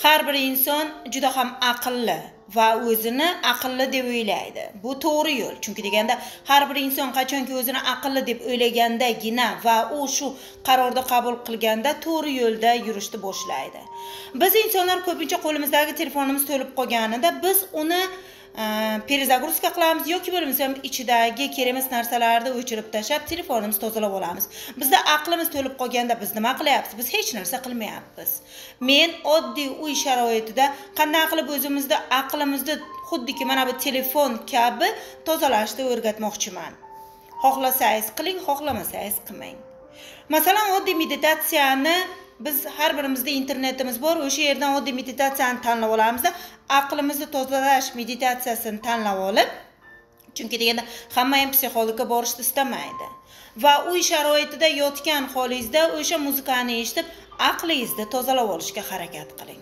har bir inson juda ham aqlli va o'zini aqlli deb o'ylaydi. Bu to'g'ri yo'l. Chunki deganda har bir inson qachonki o'zini aqlli deb o'ylagandagina va u shu qarorni qabul qilganda to'g'ri yo'lda yurishni boshlaydi. Biz insonlar ko'pincha qo'limizdagi telefonimiz to'lib qolganida biz uni перезагрузка qilamiz yoki bo'lmasam ichidagi kerakmas narsalarni o'chirib tashlab telefonimizni tozalab olamiz. Bizda aqlimiz to'lib qolganda biz nima qilyapmiz? Biz hech narsa qilmayapmiz. Men oddiy uy sharoitida qanday qilib o'zimizda aqlimizni xuddiki mana bu telefon kabi tozalashni o'rgatmoqchiman. Xohlasangiz qiling, xohlamasangiz qilmang. Masalan, oddiy meditatsiyani biz har birimizda internetimiz bor, o'sha yerdan oddiy meditatsiyani tanlab olamiz, aqlimizni tozalash meditatsiyasini tanlab olib, chunki deganda hamma ham psixologga borishni istamaydi. Va uy sharoitida yotgan holingizda o'sha muzikani eshitib, aqlingizni tozalab olishga harakat qiling.